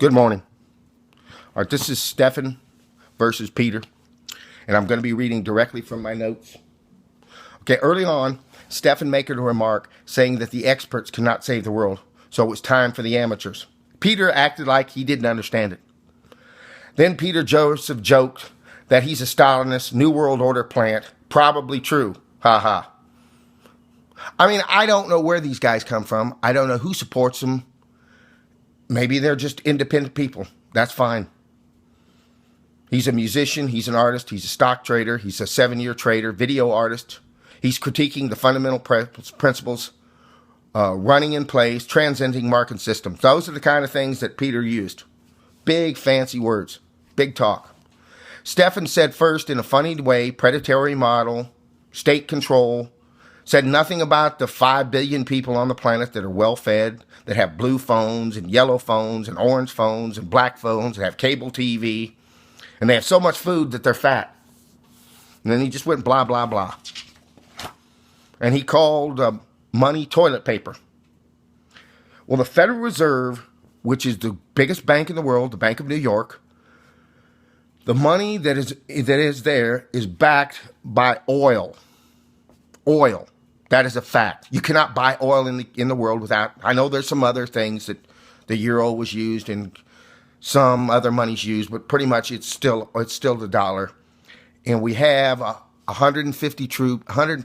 Good morning. All right, this is Stephen versus Peter, and I'm going to be reading directly from my notes. Okay, early on, Stephen made a remark saying that the experts cannot save the world, so it was time for the amateurs. Peter acted like he didn't understand it. Then Peter Joseph joked that he's a Stalinist New World Order plant. Probably true. Ha ha. I mean, I don't know where these guys come from. I don't know who supports them. Maybe they're just independent people. That's fine. He's a musician. He's an artist. He's a stock trader. He's a 7-year trader, video artist. He's critiquing the fundamental principles, running in place, transcending market systems. Those are the kind of things that Peter used. Big, fancy words. Big talk. Stephen said first in a funny way, predatory model, state control, said nothing about the 5 billion people on the planet that are well-fed, that have blue phones and yellow phones and orange phones and black phones, that have cable TV, and they have so much food that they're fat. And then he just went blah, blah, blah. And he called money toilet paper. Well, the Federal Reserve, which is the biggest bank in the world, the Bank of New York, the money that is there is backed by oil. Oil. That is a fact. You cannot buy oil in the world without. I know there's some other things that the euro was used and some other money's used, but pretty much it's still the dollar. And we have 150 troops, and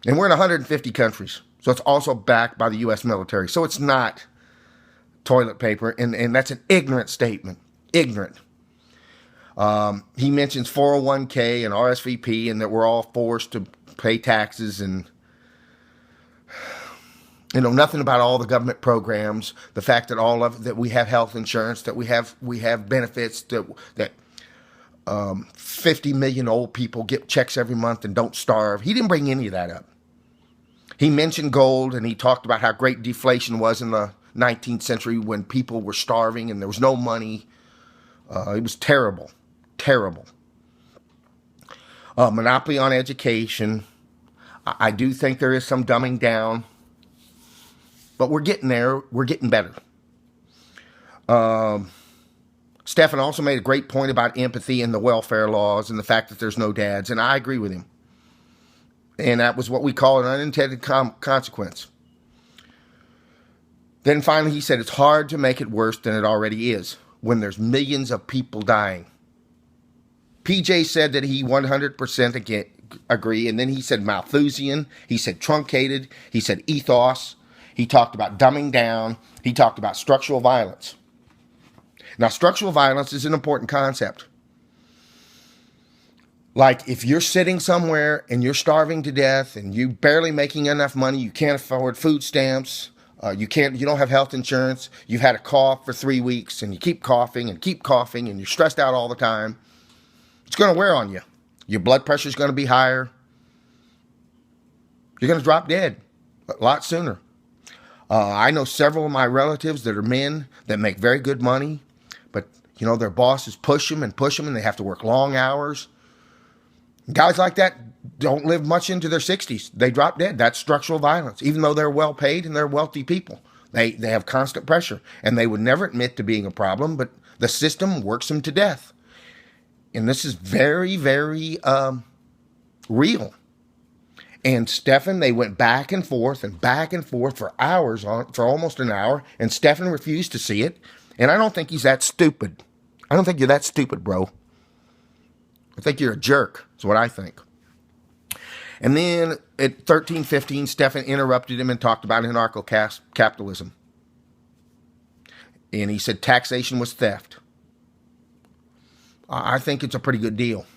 we're in 150 countries. So it's also backed by the U.S. military. So it's not toilet paper, and that's an ignorant statement. Ignorant. He mentions 401k and RSVP, and that we're all forced to pay taxes, and nothing about all the government programs. The fact that we have health insurance, that we have benefits, that 50 million old people get checks every month and don't starve. He didn't bring any of that up. He mentioned gold, and he talked about how great deflation was in the 19th century when people were starving and there was no money. It was terrible. Terrible. Monopoly on education. I do think there is some dumbing down, but we're getting there. We're getting better. Stephen also made a great point about empathy and the welfare laws and the fact that there's no dads, and I agree with him. And that was what we call an unintended consequence. Then finally he said it's hard to make it worse than it already is when there's millions of people dying. PJ said that he 100% agree, and then he said Malthusian, he said truncated, he said ethos, he talked about dumbing down, he talked about structural violence. Now, structural violence is an important concept. Like, if you're sitting somewhere and you're starving to death and you're barely making enough money, you can't afford food stamps, you don't have health insurance, you've had a cough for 3 weeks and you keep coughing and you're stressed out all the time, it's going to wear on you. Your blood pressure is going to be higher. You're going to drop dead a lot sooner. I know several of my relatives that are men that make very good money, but, their bosses push them, and they have to work long hours. Guys like that don't live much into their 60s. They drop dead. That's structural violence, even though they're well paid and they're wealthy people. They have constant pressure, and they would never admit to being a problem, but the system works them to death. And this is very, very real. And Stephen, they went back and forth for hours, for almost an hour, and Stephen refused to see it. And I don't think he's that stupid. I don't think you're that stupid, bro. I think you're a jerk, is what I think. And then at 13:15, Stephen interrupted him and talked about anarcho-capitalism. And he said taxation was theft. I think it's a pretty good deal.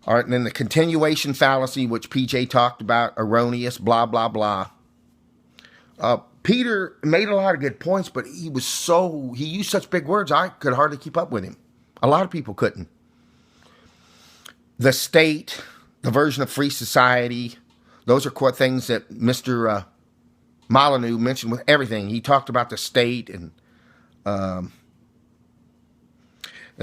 All right, and then the continuation fallacy, which PJ talked about, erroneous, blah, blah, blah. Peter made a lot of good points, but he used such big words, I could hardly keep up with him. A lot of people couldn't. The state, the version of free society, those are things that Mr. Molyneux mentioned with everything. He talked about the state, and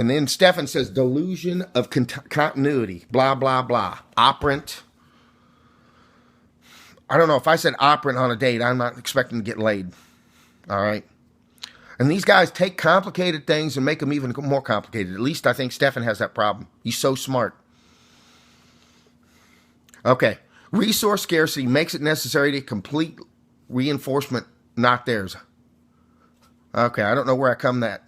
then Stephen says delusion of continuity, blah, blah, blah. Operant. I don't know. If I said operant on a date, I'm not expecting to get laid. All right. And these guys take complicated things and make them even more complicated. At least I think Stephen has that problem. He's so smart. Okay. Resource scarcity makes it necessary to complete reinforcement, not theirs. Okay, I don't know where I come that.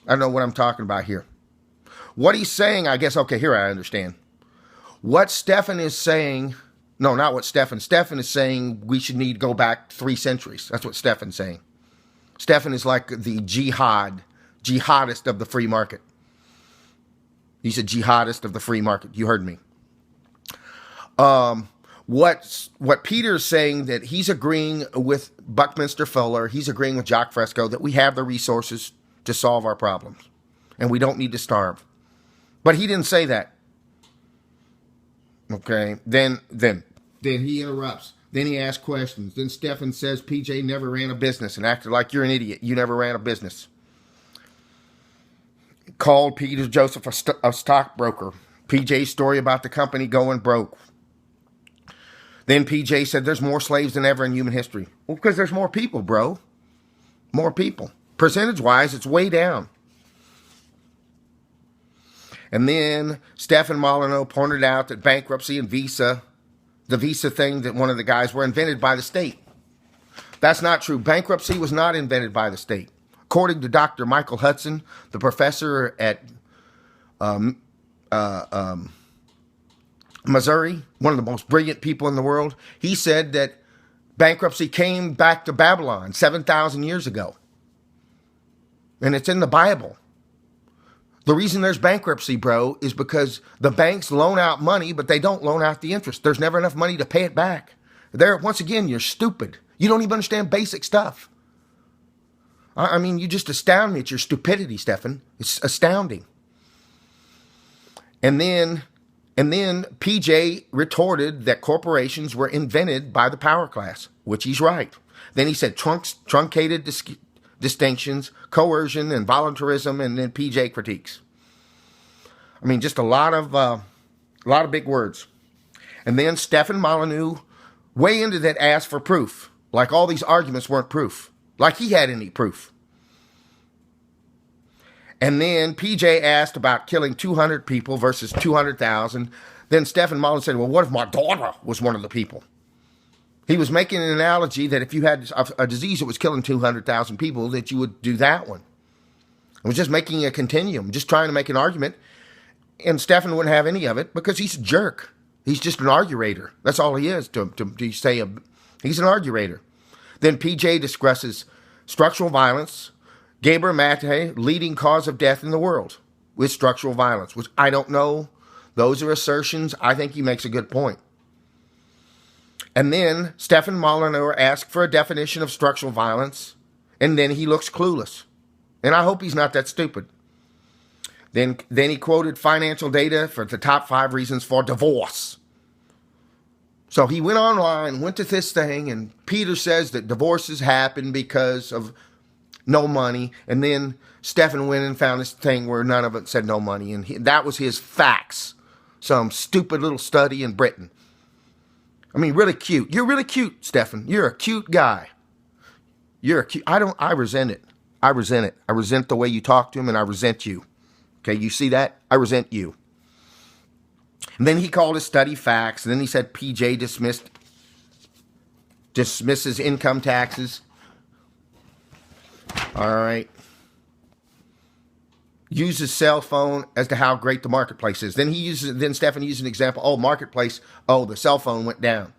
I don't know what I'm talking about here. What he's saying, I guess, okay, here I understand. What Stephen is saying, no, not what Stephen. Stephen is saying we should need to go back 3 centuries. That's what Stephen's saying. Stephen is like the jihadist of the free market. He's a jihadist of the free market. You heard me. What Peter's saying, that he's agreeing with Buckminster Fuller, he's agreeing with Jacques Fresco that we have the resources to solve our problems and we don't need to starve. But he didn't say that. Okay, then he interrupts. Then he asks questions. Then Stephen says PJ never ran a business and acted like you're an idiot. You never ran a business. Called Peter Joseph a stockbroker. PJ's story about the company going broke. Then PJ said there's more slaves than ever in human history. Well, because there's more people, bro. More people. Percentage-wise, it's way down. And then Stephen Molyneux pointed out that bankruptcy and Visa, the Visa thing that one of the guys were invented by the state. That's not true. Bankruptcy was not invented by the state. According to Dr. Michael Hudson, the professor at Missouri, one of the most brilliant people in the world, he said that bankruptcy came back to Babylon 7,000 years ago. And it's in the Bible. The reason there's bankruptcy, bro, is because the banks loan out money, but they don't loan out the interest. There's never enough money to pay it back. There, once again, you're stupid. You don't even understand basic stuff. I mean, you just astound me at your stupidity, Stephen. It's astounding. And then PJ retorted that corporations were invented by the power class, which he's right. Then he said truncated distinctions, coercion, and voluntarism, and then PJ critiques. I mean, just a lot of big words. And then Stephen Molyneux, way into that, asked for proof. Like all these arguments weren't proof. Like he had any proof. And then PJ asked about killing 200 people versus 200,000. Then Stephen Molyneux said, well, what if my daughter was one of the people? He was making an analogy that if you had a disease that was killing 200,000 people, that you would do that one. I was just making a continuum, just trying to make an argument. And Stephen wouldn't have any of it because he's a jerk. He's just an argurator. That's all he is to say. He's an argurator. Then PJ discusses structural violence, Gabriel Maté, leading cause of death in the world with structural violence, which I don't know. Those are assertions. I think he makes a good point. And then Stephen Molyneux asked for a definition of structural violence, and then he looks clueless. And I hope he's not that stupid. Then he quoted financial data for the top 5 reasons for divorce. So he went online, went to this thing, and Peter says that divorces happen because of no money. And then Stephen went and found this thing where none of it said no money. And that was his facts. Some stupid little study in Britain. I mean, really cute. You're really cute, Stephen. You're a cute guy. You're a cute. I resent it. I resent it. I resent the way you talk to him, and I resent you. Okay, you see that? I resent you. And then he called his study facts, and then he said PJ dismisses income taxes. All right. Uses cell phone as to how great the marketplace is. Then Stephen used an example. Oh, marketplace. Oh, the cell phone went down.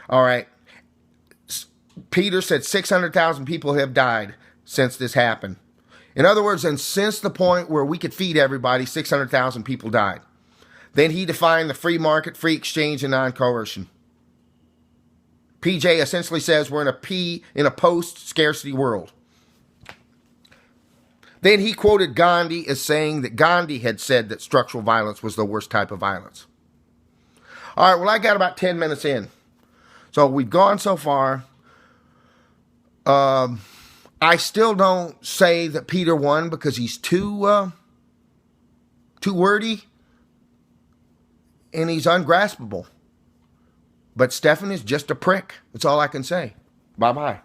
All right. Peter said 600,000 people have died since this happened. In other words, and since the point where we could feed everybody, 600,000 people died. Then he defined the free market, free exchange, and non-coercion. PJ essentially says we're in a post-scarcity world. Then he quoted Gandhi as saying that Gandhi had said that structural violence was the worst type of violence. All right, well, I got about 10 minutes in. So we've gone so far. I still don't say that Peter won because he's too wordy and he's ungraspable. But Stephen is just a prick. That's all I can say. Bye-bye.